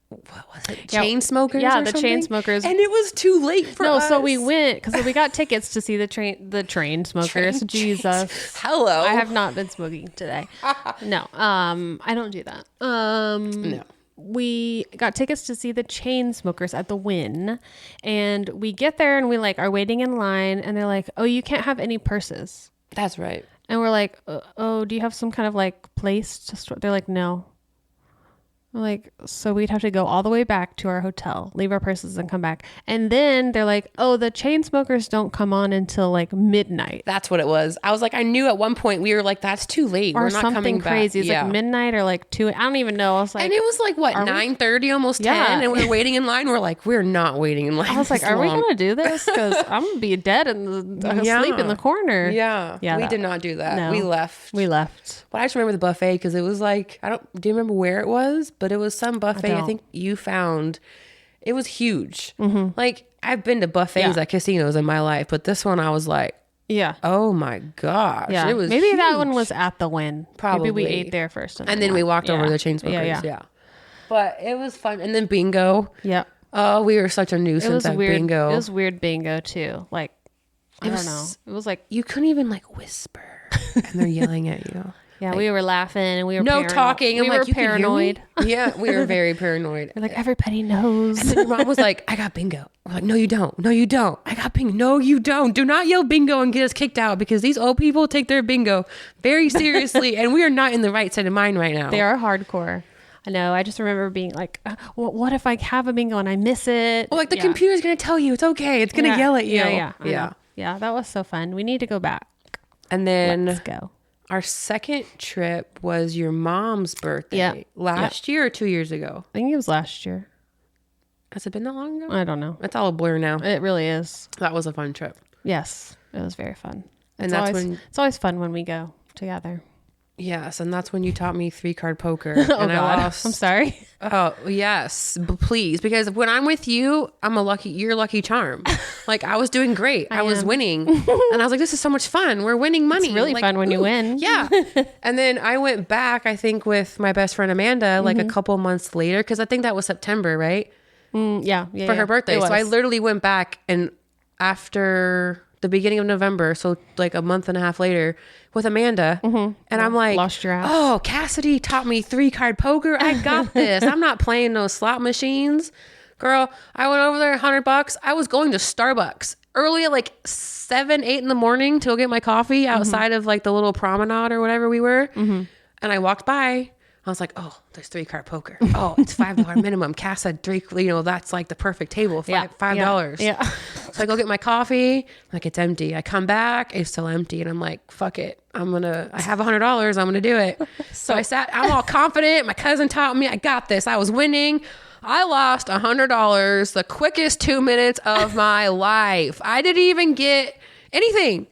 what was it? Yeah. Chain smokers? Yeah, or the something? Chain Smokers. And it was too late for us. So we went because we got tickets to see the train smokers. Jesus. Hello. I have not been smoking today. No. I don't do that. No. We got tickets to see the Chain Smokers at the Wynn, and we get there and we like are waiting in line, and they're like, "Oh, you can't have any purses." That's right. And we're like, "Oh, do you have some kind of like place to store?" They're like, "No." We're like, so we'd have to go all the way back to our hotel, leave our purses and come back. And then they're like, "Oh, the Chain Smokers don't come on until like midnight." That's what it was. I was like, I knew at one point we were like, that's too late. Or We're not something coming crazy. back. It's like midnight or like 2. I don't even know. I was like, And it was like, what, Are we- 9:30, almost 10? Yeah. And we were waiting in line. We're like, we're not waiting in line. I was like, this are we long. going to do this? Because I'm going to be dead and asleep in the corner. Yeah. Yeah, We that- did not do that. no. We left. We left. But I just remember the buffet because it was like, do you remember where it was? But it was some buffet I don't. think you found. It was huge. Like, I've been to buffets Yeah. at casinos in my life, but this one I was like, Yeah. oh my gosh. Yeah. It was Maybe that one huge. was at the Wynn. Maybe we Probably. ate there first. And then we walked over to the Chain Smokers. Yeah. But it was fun. And then bingo. Yep. Oh, we were such a It nuisance was at weird. bingo. It was weird bingo too. Like I don't know. It was like, you couldn't even like whisper and they're yelling at you. yeah, like, we were laughing and we were no talking. We I'm were like, you can hear me? paranoid. Yeah, we were very paranoid. We're like, everybody knows. And then your mom was like, I got bingo. We're like, no, you don't. No, you don't. I got bingo. No, you don't. Do not yell bingo and get us kicked out because these old people take their bingo very seriously and we are not in the right state of mind right now. They are hardcore. I know. I just remember being like, what if I have a bingo and I miss it? Well, like the computer's going to tell you it's okay. It's going to yell at you. Yeah. That was so fun. We need to go back. And then Let's go. our second trip was your mom's birthday. Yeah. Last year or 2 years ago? I think it was last year. Has it been that long ago? I don't know. It's all a blur now. It really is. That was a fun trip. Yes. It was very fun. And It's always fun when we go together. Yes, and that's when you taught me 3-card poker. Oh, and God. I lost. I'm sorry. Oh, yes. But please, because when I'm with you, you're lucky charm. Like I was doing great. I was winning. And I was like, this is so much fun. We're winning money. It's really like, fun when you win. Yeah. And then I went back, I think with my best friend Amanda, like a couple months later, because I think that was September, right? Yeah. For her birthday. So I literally went back and after the beginning of November, so like a month and a half later with Amanda, and I'm like, lost your ass. Oh, Cassidy taught me 3-card poker. I got this. I'm not playing those slot machines. Girl, I went over there, $100. I was going to Starbucks early at like 7, 8 in the morning to go get my coffee outside of like the little promenade or whatever we were. And I walked by. I was like, oh, there's 3-card poker. Oh, it's $5 minimum. Cass said that's like the perfect table. $5. Yeah. So I go get my coffee. Like it's empty. I come back. It's still empty. And I'm like, fuck it. I have $100. I'm going to do it. So I'm all confident. My cousin taught me. I got this. I was winning. I lost $100 the quickest 2 minutes of my life. I didn't even get anything.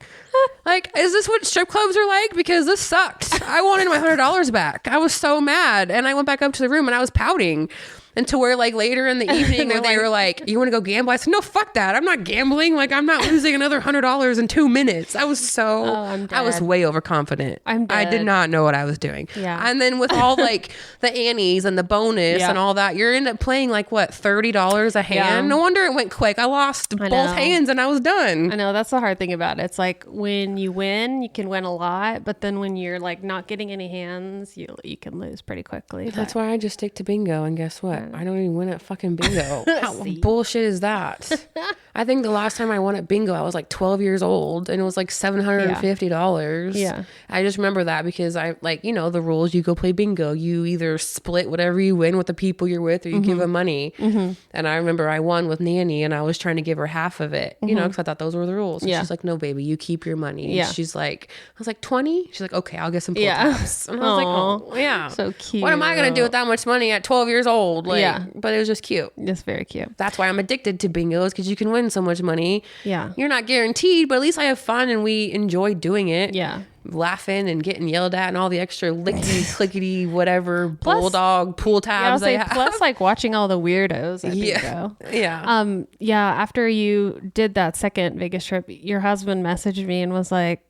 Like, is this what strip clubs are like? Because this sucked. I wanted my $100 back. I was so mad. And I went back up to the room and I was pouting. And to where like later in the evening where they were like, you want to go gamble? I said, no, fuck that. I'm not gambling. Like I'm not losing another $100 in 2 minutes. I was I was way overconfident. I did not know what I was doing. Yeah. And then with all like the annies and the bonus and all that, you're end up playing like what, $30 a hand? Yeah. No wonder it went quick. I lost both hands and I was done. I know that's the hard thing about it. It's like when you win, you can win a lot, but then when you're like not getting any hands, you can lose pretty quickly. That's why I just stick to bingo. And guess what? I don't even win at fucking bingo. How bullshit is that? I think the last time I won at bingo, I was like 12 years old and it was like $750. Yeah. I just remember that because I like, the rules, you go play bingo. You either split whatever you win with the people you're with or you give them money. And I remember I won with Nanny and I was trying to give her half of it, because I thought those were the rules. And she's like, no, baby, you keep your money. And she's like, I was like, 20? She's like, okay, I'll get some pull tabs. And I was like, oh, yeah. So cute. What am I going to do with that much money at 12 years old? But it was just cute. It's very cute. That's why I'm addicted to bingos because you can win so much money. Yeah. You're not guaranteed, but at least I have fun and we enjoy doing it. Yeah. Laughing and getting yelled at and all the extra lickety, clickety, whatever, bulldog, pool tabs they have. Plus like watching all the weirdos at bingo. Yeah. After you did that second Vegas trip, your husband messaged me and was like,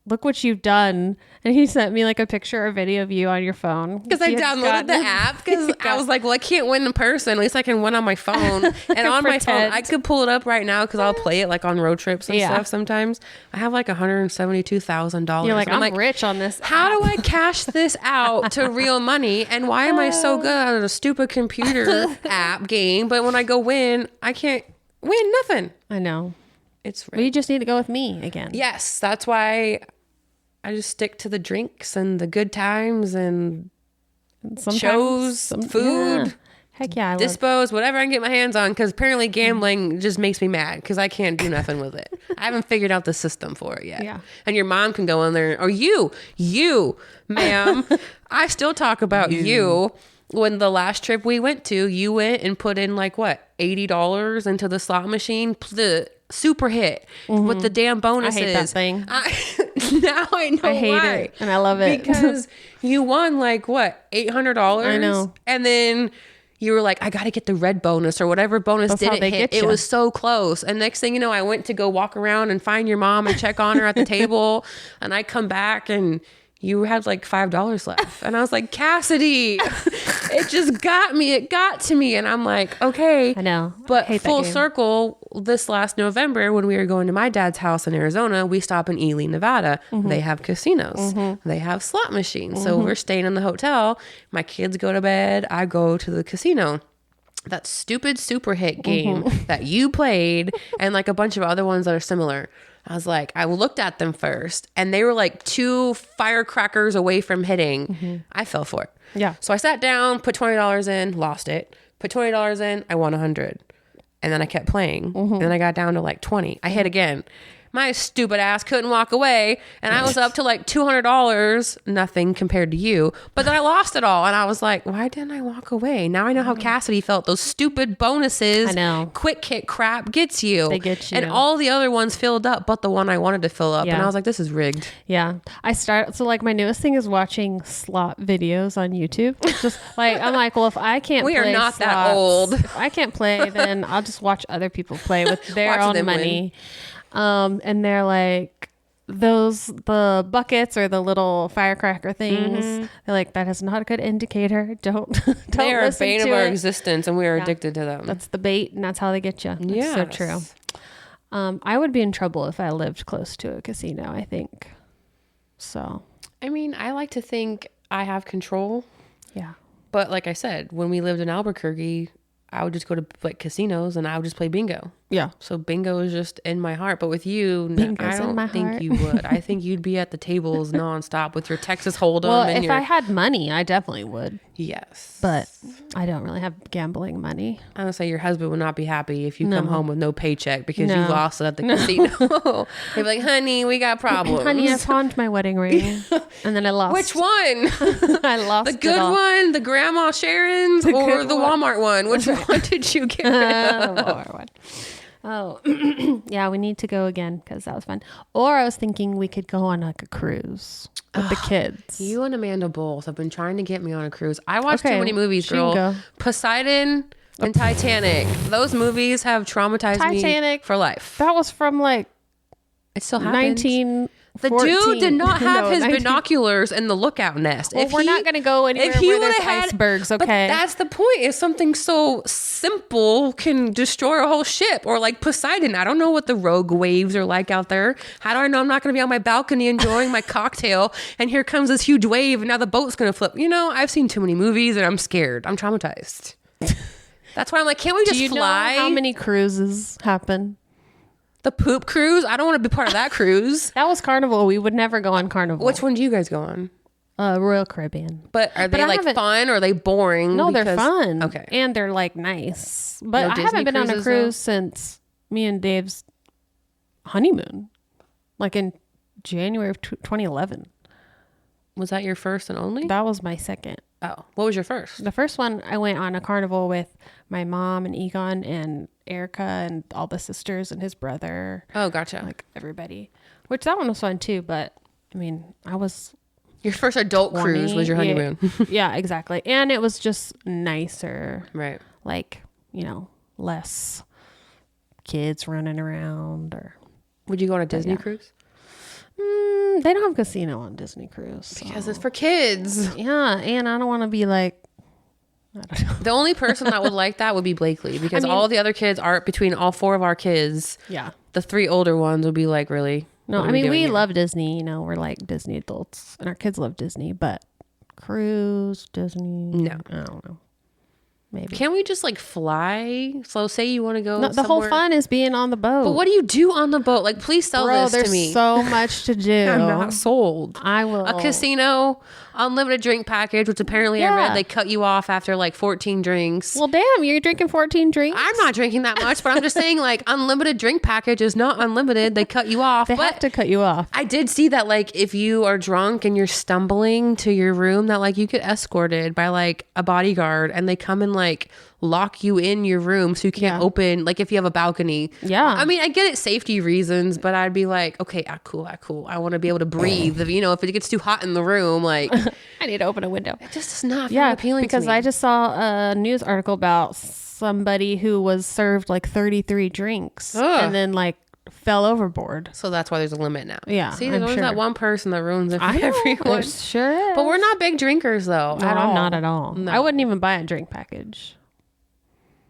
look what you've done. And he sent me like a picture or video of you on your phone. Because I downloaded the app because I was like, well, I can't win in person. At least I can win on my phone. And on my phone, I could pull it up right now because I'll play it like on road trips and stuff sometimes. I have like $172,000. You're like, I'm like, rich on this How do I cash this out to real money? And why am I so good at a stupid computer app game? But when I go win, I can't win nothing. I know. It's rich. You just need to go with me again. Yes. That's why I just stick to the drinks and the good times and shows, food. Yeah. Heck yeah. Dispos, whatever I can get my hands on. Because apparently gambling just makes me mad because I can't do nothing with it. I haven't figured out the system for it yet. Yeah. And your mom can go in there. Or you, ma'am. I still talk about you. When the last trip we went to, you went and put in like what, $80 into the slot machine? The super hit with the damn bonuses. I hate that thing. Now I know I hate why. it and I love it because you won like what, $800. I know. And then you were like, I got to get the red bonus or whatever bonus didn't hit. It was so close. And next thing you know, I went to go walk around and find your mom and check on her at the table. And I come back and you had like $5 left. And I was like, Cassidy, It just got me. It got to me. And I'm like, okay. I know. But I hate that full game. circle, this last November, when we were going to my dad's house in Arizona, we stop in Ely, Nevada. They have casinos. They have slot machines. So we're staying in the hotel. My kids go to bed. I go to the casino. That stupid super hit game that you played and like a bunch of other ones that are similar. I was like, I looked at them first and they were like 2 firecrackers away from hitting. I fell for it. Yeah. So I sat down, put $20 in, lost it. Put $20 in, I won 100. And then I kept playing. And then I got down to like 20. I hit again. My stupid ass couldn't walk away. And I was up to like $200, nothing compared to you. But then I lost it all. And I was like, why didn't I walk away? Now I know how Cassidy felt. Those stupid bonuses, I know. quick hit crap gets you. They get you. And all the other ones filled up, but the one I wanted to fill up. Yeah. And I was like, this is rigged. Yeah. So like my newest thing is watching slot videos on YouTube. Just like, I'm like, well, if I can't We are play not that slots, old. If I can't play, then I'll just watch other people play with their Watch own them money. And they're like, the buckets or the little firecracker things. They're like, that is not a good indicator. Don't They are a listen bane of to our it. existence and we are addicted to them. That's the bait, and that's how they get you. It's so true. I would be in trouble if I lived close to a casino, I think. So, I mean, I like to think I have control. yeah. But like I said, when we lived in Albuquerque, I would just go to like casinos and I would just play bingo. Yeah. So bingo is just in my heart. But with you, Bingo's I in don't my think heart. you would. I think you'd be at the tables nonstop with your Texas Hold'em. Well, and if your... I had money, I definitely would. Yes. But I don't really have gambling money. I would say your husband would not be happy if you come No. home with no paycheck because No. you lost it at the casino. He'd be like, honey, we got problems. Honey, I pawned my wedding ring, and then I lost. Which one? I lost The good it all. one, the Grandma Sharon's, or good the one. Walmart one? Which one did you get rid of? Lower one. Oh, yeah, we need to go again because that was fun. Or I was thinking we could go on like a cruise with the kids. You and Amanda both have been trying to get me on a cruise. I watch Okay, too many movies, she can girl. go. Poseidon and Titanic. Those movies have traumatized me Titanic. for life. That was from like It still happens. 19. The dude did not have No, his 19 binoculars in the lookout nest. Well, we're not going to go anywhere where there's icebergs, But okay? that's the point. If something so simple can destroy a whole ship, or like Poseidon, I don't know what the rogue waves are like out there. How do I know I'm not going to be on my balcony enjoying my cocktail and here comes this huge wave and now the boat's going to flip? You know, I've seen too many movies and I'm scared. I'm traumatized. That's why I'm like, can't we just Do you fly? know how many cruises happen? The poop cruise? I don't want to be part of that cruise. That was Carnival. We would never go on Carnival. Which one do you guys go on? Royal Caribbean. But are they I like haven't- fun or are they boring? No, they're Because- fun. Okay. And they're like nice. But No I Disney haven't been on a cruises, cruise since me and Dave's honeymoon. Like in January of 2011. Was that your first and only? That was my second. Oh, what was your first? The first one, I went on a carnival with my mom and Egon and Erica and all the sisters and his brother. Oh, gotcha. Like everybody. Which that one was fun too. But I mean, I was Your first adult 20. cruise was your honeymoon. Yeah, yeah, exactly. And it was just nicer. Right. Like, you know, less kids running around or Would you go on a Disney yeah. cruise? they don't have casino on Disney Cruise. So. Because it's for kids. Yeah, and I don't want to be like, I don't know. The only person that would like that would be Blakely because I mean- all the other kids are between all 4 of our kids. Yeah. The 3 older ones would be like, really? No, What are I mean, doing we here? love Disney, you know, we're like Disney adults and our kids love Disney, but cruise, Disney, No. I don't know. Maybe. Can't we just like fly? So say you want to go No, the whole somewhere- fun is being on the boat. But what do you do on the boat? Like, please sell Bro, this there's to me. so much to do. I'm not sold. I will. A casino, unlimited drink package, which apparently I Yeah. read they cut you off after like 14 drinks. Well, damn, you're drinking 14 drinks? I'm not drinking that much, but I'm just saying like unlimited drink package is not unlimited. They cut you off. They but have to cut you off. I did see that like if you are drunk and you're stumbling to your room that like you get escorted by like a bodyguard and they come and like lock you in your room so you can't Yeah. open like if you have a balcony. Yeah. I mean, I get it safety reasons, but I'd be like, okay, cool. I want to be able to breathe. You know, if it gets too hot in the room, like I need to open a window. it just is not Yeah, appealing because to me. I just saw a news article about somebody who was served like 33 drinks Ugh. and then like fell overboard. So that's why there's a limit now. Yeah, See, there's I'm always sure. that one person that ruins it for I know, everyone. there sure is. But we're not big drinkers though. No, at all. I'm not at all. No. I wouldn't even buy a drink package.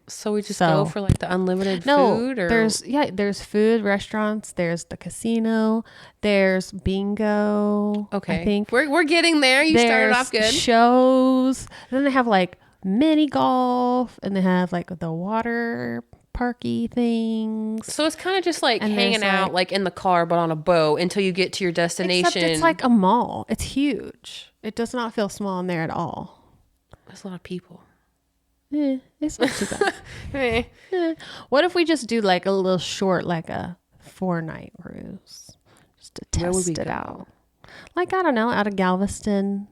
So we just go for like the unlimited No, food, or there's food restaurants. There's the casino. There's bingo. okay. I think we're getting there. You started there's off good. shows. Then they have like mini golf, and they have like the water parky things. So it's kind of just like And hanging there's, out like in the car, but on a boat until you get to your destination. Except it's like a mall. It's huge. It does not feel small in there at all. There's a lot of people. It's not too bad. Eh. What if we just do like a little short, like a 4-night cruise, just to Where would test we it go? out? Like, I don't know, out of Galveston.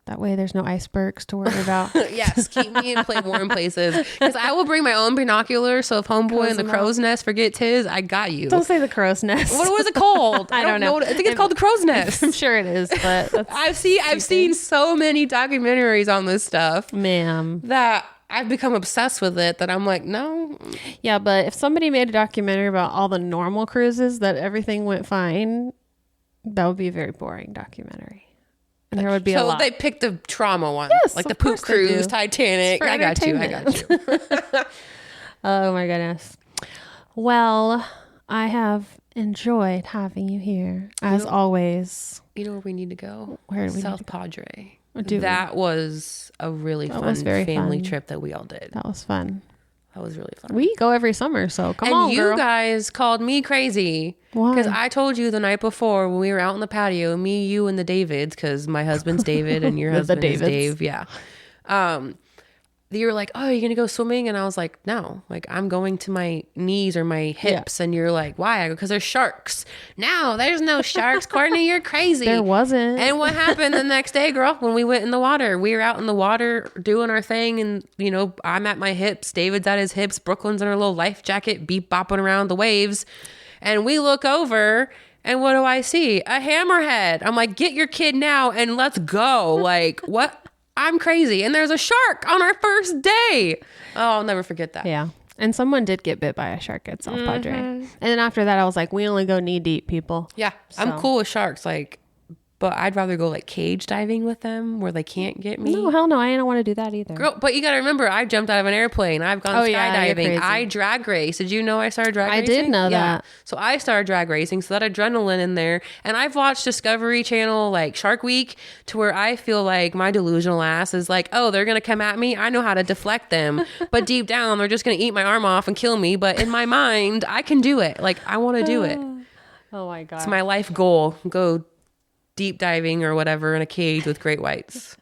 That way there's no icebergs to worry about. Yes, keep me in warm places. Because I will bring my own binoculars. So if homeboy in the crow's nest forgets his, I got you. Don't say the crow's nest. What was it called? I don't know. I think it's called the crow's nest. I'm sure it is, but that's I've seen so many documentaries on this stuff ma'am. that I've become obsessed with it that I'm like, no. Yeah, but if somebody made a documentary about all the normal cruises that everything went fine, that would be a very boring documentary. And there would be a lot. So they picked the trauma one. Yes, like the of poop course they cruise, do. Titanic. It's for I got you. entertainment. Oh my goodness. Well, I have enjoyed having you here as always. You know where we need to go? Where do we South need to Padre. Do That was a really fun was very family fun. trip that we all did. That was fun. That was really fun. We go every summer, so come and on, you girl. guys called me crazy. Why? Because I told you the night before when we were out on the patio, me, you, and the Davids, because my husband's David and your The husband is Davids. Dave. Yeah. You were like, oh, you're going to go swimming? And I was like, no, like I'm going to my knees or my hips. And you're like, why? I go, because there's sharks. No, there's no sharks. Cortnee, you're crazy. There wasn't. And what happened the next day, girl, when we went in the water? We were out in the water doing our thing. And, you know, I'm at my hips. David's at his hips. Brooklyn's in her little life jacket, beep bopping around the waves. And we look over and what do I see? A hammerhead. I'm like, get your kid now and let's go. Like, what? I'm crazy. And there's a shark on our first day. Oh, I'll never forget that. Yeah. And someone did get bit by a shark at South Padre. And then after that, I was like, we only go knee deep, people. Yeah. I'm cool with sharks. Like, but I'd rather go like cage diving with them where they can't get me. No, hell no. I don't want to do that either. Girl, but you got to remember, I jumped out of an airplane. I've gone Oh, yeah, you're skydiving. crazy. I drag race. Did you know I started drag I racing? did know that. So I started drag racing. So that adrenaline in there. And I've watched Discovery Channel like Shark Week to where I feel like my delusional ass is like, oh, they're going to come at me. I know how to deflect them. But deep down, they're just going to eat my arm off and kill me. But in my mind, I can do it. Like, I want to do it. Oh my God. It's my life goal. Go deep diving or whatever in a cage with great whites.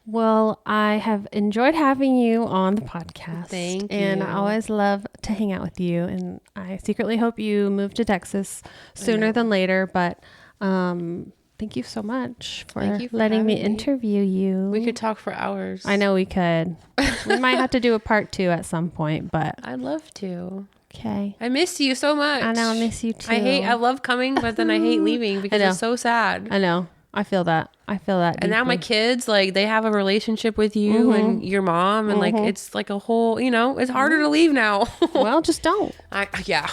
Well, I have enjoyed having you on the podcast. Thank And you. I always love to hang out with you. And I secretly hope you move to Texas sooner than later. But thank you so much for Thank you for letting me having me. interview you. We could talk for hours. I know we could. We might have to do a part 2 at some point, but I'd love to. okay. I miss you so much. I know, I miss you too. I love coming, but then I hate leaving because know. it's so sad. I know. I feel that. And now my deeply. kids, like, they have a relationship with you and your mom, and like, it's like a whole, you know, it's harder to leave now. Well, just don't. Yeah.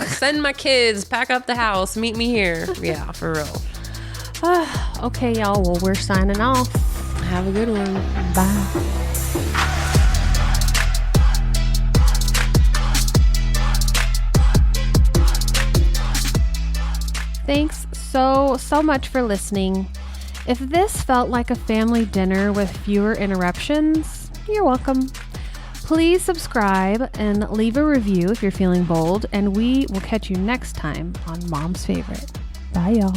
Send my kids, pack up the house, meet me here. Yeah, for real. Okay, y'all. Well, we're signing off. Have a good one. Bye. Thanks so much for listening. If this felt like a family dinner with fewer interruptions, you're welcome. Please subscribe and leave a review if you're feeling bold, and we will catch you next time on Mom's Favorite. Bye, y'all.